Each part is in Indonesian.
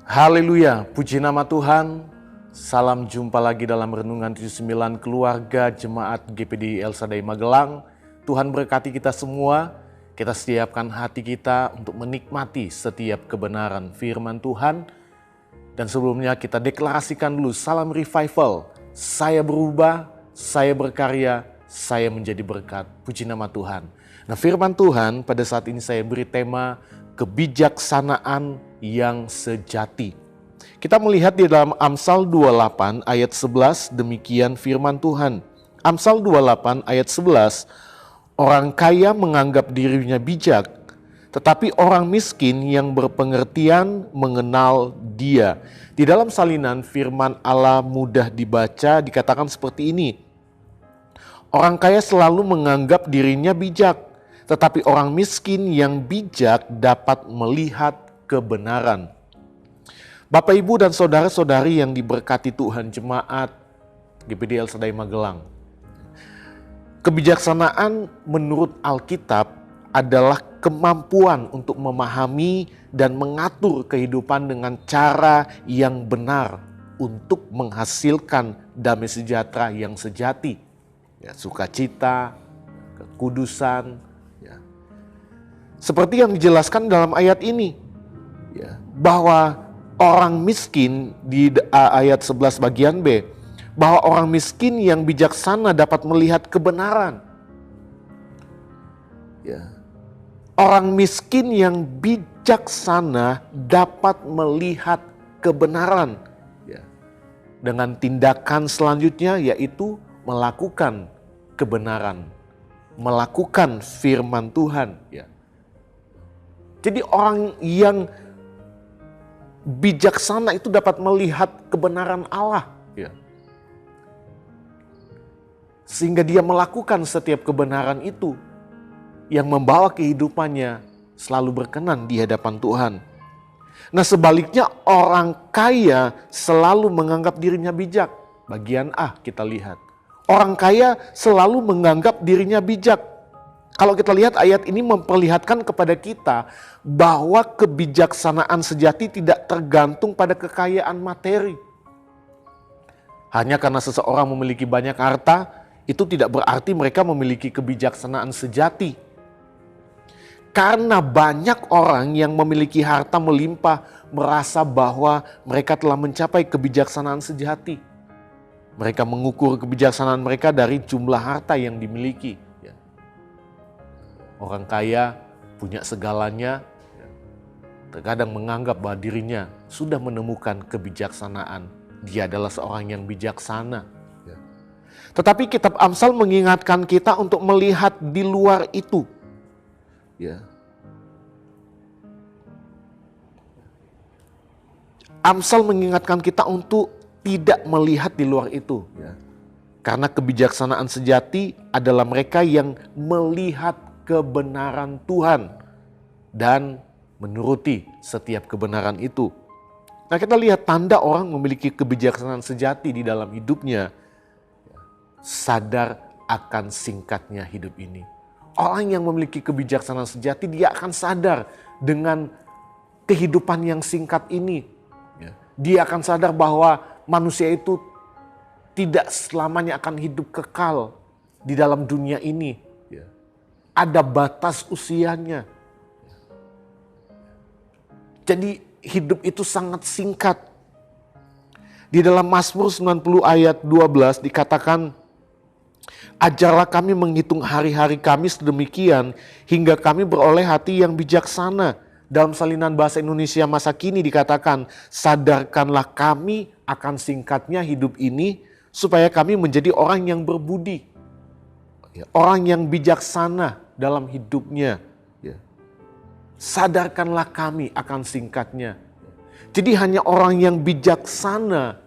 Haleluya, puji nama Tuhan. Salam jumpa lagi dalam Renungan 79 Keluarga Jemaat GPD El Shaddai Magelang. Tuhan berkati kita semua. Kita siapkan hati kita untuk menikmati setiap kebenaran firman Tuhan. Dan sebelumnya kita deklarasikan dulu salam revival. Saya berubah, saya berkarya, saya menjadi berkat. Puji nama Tuhan. Nah, firman Tuhan pada saat ini saya beri tema kebijaksanaan yang sejati. Kita melihat di dalam Amsal 28 ayat 11 demikian firman Tuhan. Amsal 28 ayat 11, orang kaya menganggap dirinya bijak, tetapi orang miskin yang berpengertian mengenal dia. Di dalam salinan firman Allah mudah dibaca dikatakan seperti ini. Orang kaya selalu menganggap dirinya bijak, tetapi orang miskin yang bijak dapat melihat kebenaran. Bapak, Ibu, dan saudara-saudari yang diberkati Tuhan, jemaat GPD El Shaddai Magelang. Kebijaksanaan menurut Alkitab adalah kemampuan untuk memahami dan mengatur kehidupan dengan cara yang benar untuk menghasilkan damai sejahtera yang sejati, sukacita, kekudusan. Seperti yang dijelaskan dalam ayat ini, bahwa orang miskin di ayat 11 bagian B, bahwa orang miskin yang bijaksana dapat melihat kebenaran. Orang miskin yang bijaksana dapat melihat kebenaran. Dengan tindakan selanjutnya yaitu melakukan kebenaran, melakukan firman Tuhan. Jadi orang yang bijaksana itu dapat melihat kebenaran Allah. Sehingga dia melakukan setiap kebenaran itu yang membawa kehidupannya selalu berkenan di hadapan Tuhan. Nah, sebaliknya orang kaya selalu menganggap dirinya bijak. Bagian A kita lihat. Orang kaya selalu menganggap dirinya bijak. Kalau kita lihat ayat ini memperlihatkan kepada kita bahwa kebijaksanaan sejati tidak tergantung pada kekayaan materi. Hanya karena seseorang memiliki banyak harta, itu tidak berarti mereka memiliki kebijaksanaan sejati. Karena banyak orang yang memiliki harta melimpah merasa bahwa mereka telah mencapai kebijaksanaan sejati. Mereka mengukur kebijaksanaan mereka dari jumlah harta yang dimiliki. Orang kaya punya segalanya, terkadang menganggap bahwa dirinya sudah menemukan kebijaksanaan. Dia adalah seorang yang bijaksana. Tetapi kitab Amsal mengingatkan kita untuk melihat di luar itu. Amsal mengingatkan kita untuk tidak melihat di luar itu. Karena kebijaksanaan sejati adalah mereka yang melihat kebenaran Tuhan dan menuruti setiap kebenaran itu. Nah, kita lihat tanda orang memiliki kebijaksanaan sejati di dalam hidupnya. Sadar akan singkatnya hidup ini. Orang yang memiliki kebijaksanaan sejati, dia akan sadar dengan kehidupan yang singkat ini. Dia akan sadar bahwa manusia itu tidak selamanya akan hidup kekal di dalam dunia ini. Ada batas usianya. Jadi hidup itu sangat singkat. Di dalam Mazmur 90 ayat 12 dikatakan, ajarlah kami menghitung hari-hari kami sedemikian hingga kami beroleh hati yang bijaksana. Dalam salinan bahasa Indonesia masa kini dikatakan, sadarkanlah kami akan singkatnya hidup ini supaya kami menjadi orang yang berbudi. Orang yang bijaksana dalam hidupnya. Sadarkanlah kami akan singkatnya. Jadi hanya orang yang bijaksana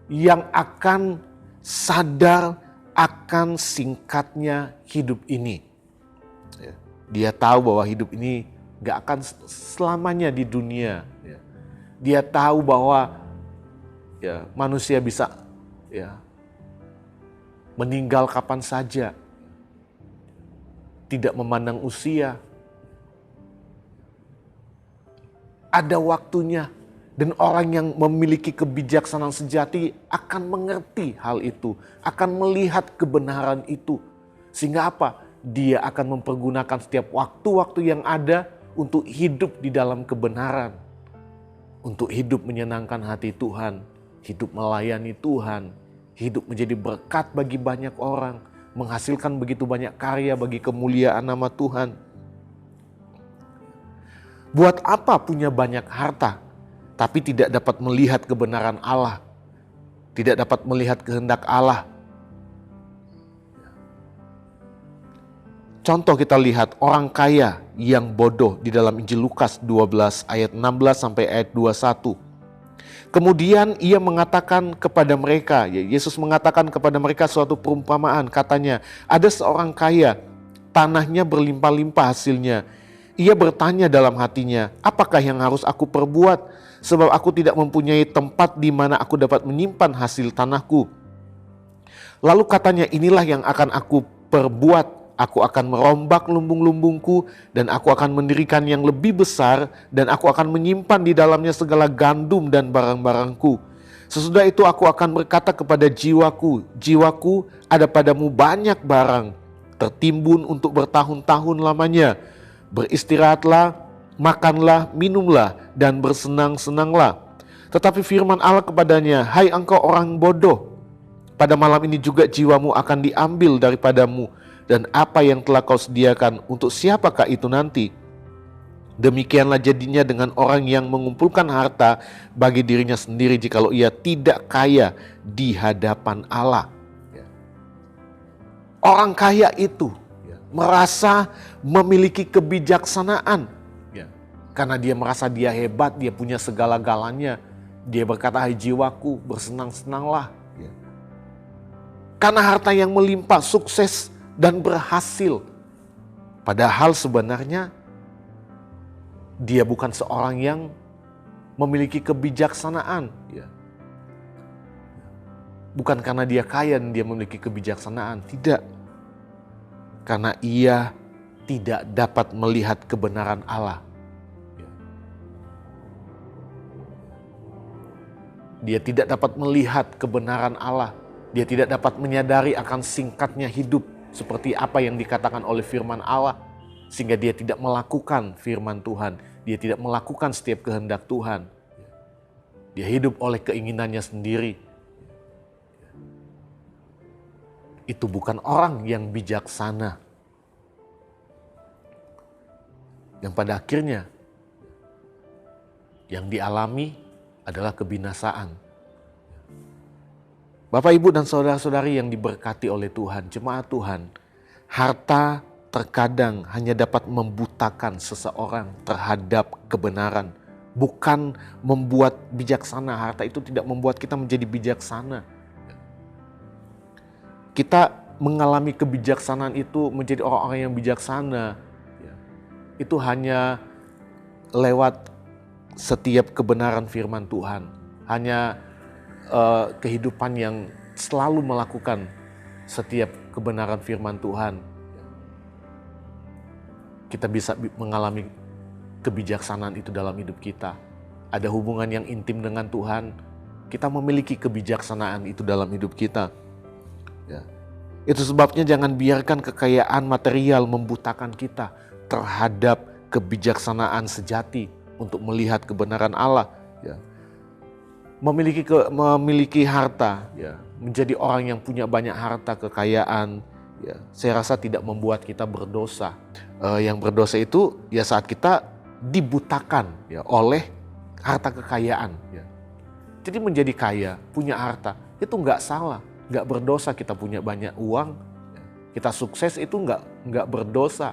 yang akan sadar akan singkatnya hidup ini. Dia tahu bahwa hidup ini gak akan selamanya di dunia. Dia tahu bahwa manusia bisa meninggal kapan saja. Tidak memandang usia. Ada waktunya Dan orang yang memiliki kebijaksanaan sejati akan mengerti hal itu, akan melihat kebenaran itu. Sehingga apa? Dia akan mempergunakan setiap waktu-waktu yang ada untuk hidup di dalam kebenaran. Untuk hidup menyenangkan hati Tuhan, hidup melayani Tuhan, hidup menjadi berkat bagi banyak orang, menghasilkan begitu banyak karya bagi kemuliaan nama Tuhan. Buat apa punya banyak harta, tapi tidak dapat melihat kebenaran Allah, tidak dapat melihat kehendak Allah? Contoh kita lihat orang kaya yang bodoh di dalam Injil Lukas 12 ayat 16 sampai ayat 21. Kemudian ia mengatakan kepada mereka, Yesus mengatakan kepada mereka suatu perumpamaan, katanya, ada seorang kaya, tanahnya berlimpah-limpah hasilnya. Ia bertanya dalam hatinya, apakah yang harus aku perbuat? Sebab aku tidak mempunyai tempat di mana aku dapat menyimpan hasil tanahku. Lalu katanya, inilah yang akan aku perbuat. Aku akan merombak lumbung-lumbungku dan aku akan mendirikan yang lebih besar dan aku akan menyimpan di dalamnya segala gandum dan barang-barangku. Sesudah itu aku akan berkata kepada jiwaku, jiwaku, ada padamu banyak barang, tertimbun untuk bertahun-tahun lamanya. Beristirahatlah, makanlah, minumlah, dan bersenang-senanglah. Tetapi firman Allah kepadanya, hai engkau orang bodoh, pada malam ini juga jiwamu akan diambil daripadamu, dan apa yang telah kau sediakan untuk siapakah itu nanti? Demikianlah jadinya dengan orang yang mengumpulkan harta bagi dirinya sendiri jikalau ia tidak kaya di hadapan Allah. Orang kaya itu merasa memiliki kebijaksanaan. Karena dia merasa dia hebat, dia punya segala-galanya. Dia berkata, hai jiwaku, bersenang-senanglah. Karena harta yang melimpah, sukses dan berhasil. Padahal sebenarnya dia bukan seorang yang memiliki kebijaksanaan. Bukan karena dia kaya dan dia memiliki kebijaksanaan. Tidak. Karena ia tidak dapat melihat kebenaran Allah. Dia tidak dapat melihat kebenaran Allah. Dia tidak dapat menyadari akan singkatnya hidup seperti apa yang dikatakan oleh firman Allah. Sehingga dia tidak melakukan firman Tuhan. Dia tidak melakukan setiap kehendak Tuhan. Dia hidup oleh keinginannya sendiri. Itu bukan orang yang bijaksana. Yang pada akhirnya yang dialami adalah kebinasaan. Bapak, Ibu, dan saudara-saudari yang diberkati oleh Tuhan, jemaat Tuhan, harta terkadang hanya dapat membutakan seseorang terhadap kebenaran, bukan membuat bijaksana. Harta itu tidak membuat kita menjadi bijaksana. Kita mengalami kebijaksanaan itu menjadi orang-orang yang bijaksana, itu hanya lewat setiap kebenaran firman Tuhan, hanya kehidupan yang selalu melakukan setiap kebenaran firman Tuhan. Kita bisa mengalami kebijaksanaan itu dalam hidup kita. Ada hubungan yang intim dengan Tuhan, kita memiliki kebijaksanaan itu dalam hidup kita. Itu sebabnya jangan biarkan kekayaan material membutakan kita terhadap kebijaksanaan sejati untuk melihat kebenaran Allah. Memiliki harta, menjadi orang yang punya banyak harta, kekayaan, saya rasa tidak membuat kita berdosa. Yang berdosa itu saat kita dibutakan oleh harta kekayaan. Jadi menjadi kaya, punya harta, itu nggak salah, nggak berdosa. Kita punya banyak uang, kita sukses, itu nggak berdosa.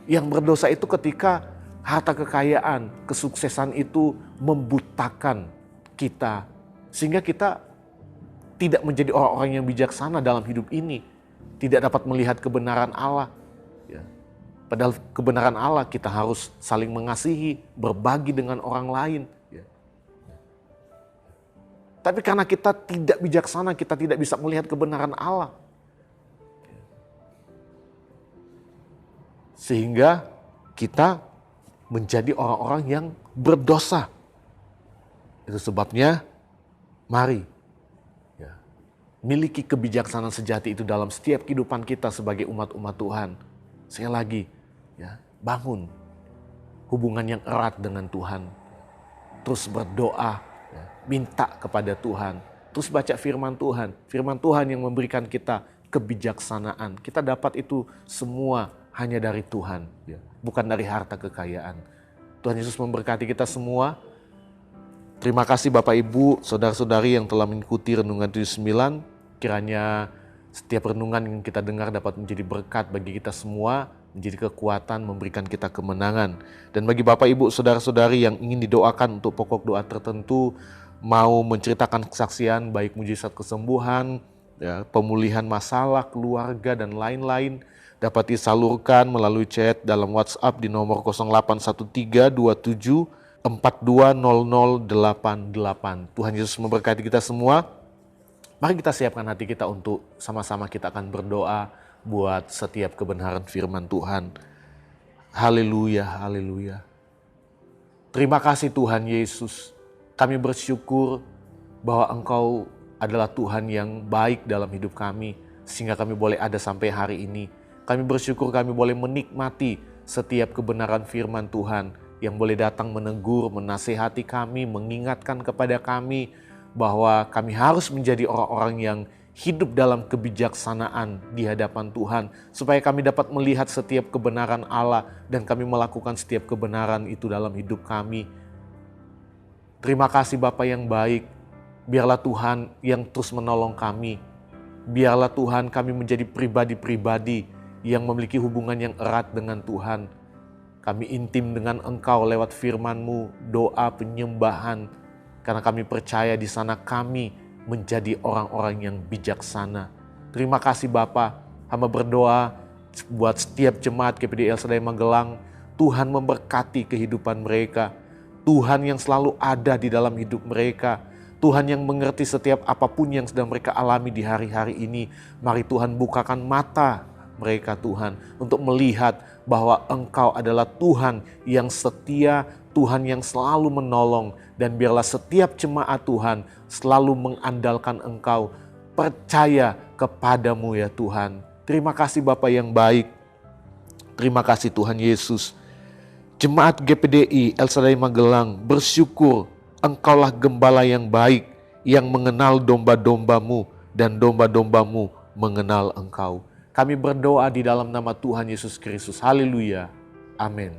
Yang berdosa itu ketika harta kekayaan, kesuksesan itu membutakan kita. Sehingga kita tidak menjadi orang-orang yang bijaksana dalam hidup ini. Tidak dapat melihat kebenaran Allah. Padahal kebenaran Allah kita harus saling mengasihi, berbagi dengan orang lain. Tapi karena kita tidak bijaksana, kita tidak bisa melihat kebenaran Allah. Sehingga kita menjadi orang-orang yang berdosa. Itu sebabnya mari ya, miliki kebijaksanaan sejati itu dalam setiap kehidupan kita sebagai umat-umat Tuhan. Sekali lagi, ya, bangun hubungan yang erat dengan Tuhan. Terus berdoa, ya, minta kepada Tuhan. Terus baca firman Tuhan. Firman Tuhan yang memberikan kita kebijaksanaan. Kita dapat itu semua hanya dari Tuhan, ya, bukan dari harta kekayaan. Tuhan Yesus memberkati kita semua. Terima kasih Bapak Ibu, saudara-saudari yang telah mengikuti Renungan 79. Kiranya setiap renungan yang kita dengar dapat menjadi berkat bagi kita semua, menjadi kekuatan, memberikan kita kemenangan. Dan bagi Bapak Ibu, saudara-saudari yang ingin didoakan untuk pokok doa tertentu, mau menceritakan kesaksian baik mujizat kesembuhan, ya, pemulihan masalah, keluarga, dan lain-lain, dapat disalurkan melalui chat dalam WhatsApp di nomor 081327 420088. Tuhan Yesus memberkati kita semua. Mari kita siapkan hati kita untuk sama-sama kita akan berdoa buat setiap kebenaran firman Tuhan. Haleluya, haleluya. Terima kasih Tuhan Yesus. Kami bersyukur bahwa Engkau adalah Tuhan yang baik dalam hidup kami, sehingga kami boleh ada sampai hari ini. Kami bersyukur kami boleh menikmati setiap kebenaran firman Tuhan yang boleh datang menegur, menasihati kami, mengingatkan kepada kami bahwa kami harus menjadi orang-orang yang hidup dalam kebijaksanaan di hadapan Tuhan, supaya kami dapat melihat setiap kebenaran Allah dan kami melakukan setiap kebenaran itu dalam hidup kami. Terima kasih Bapa yang baik, biarlah Tuhan yang terus menolong kami. Biarlah Tuhan kami menjadi pribadi-pribadi yang memiliki hubungan yang erat dengan Tuhan. Kami intim dengan Engkau lewat firman-Mu, doa, penyembahan. Karena kami percaya di sana kami menjadi orang-orang yang bijaksana. Terima kasih Bapa. Hamba berdoa buat setiap jemaat GPD El Shaddai Magelang. Tuhan memberkati kehidupan mereka. Tuhan yang selalu ada di dalam hidup mereka. Tuhan yang mengerti setiap apapun yang sedang mereka alami di hari-hari ini. Mari Tuhan bukakan mata mereka Tuhan untuk melihat bahwa Engkau adalah Tuhan yang setia, Tuhan yang selalu menolong, dan biarlah setiap jemaat Tuhan selalu mengandalkan Engkau, percaya kepadamu ya Tuhan. Terima kasih Bapa yang baik. Terima kasih Tuhan Yesus. Jemaat GPDI El Shaddai Magelang bersyukur Engkaulah gembala yang baik yang mengenal domba-dombamu dan domba-dombamu mengenal Engkau. Kami berdoa di dalam nama Tuhan Yesus Kristus. Haleluya. Amin.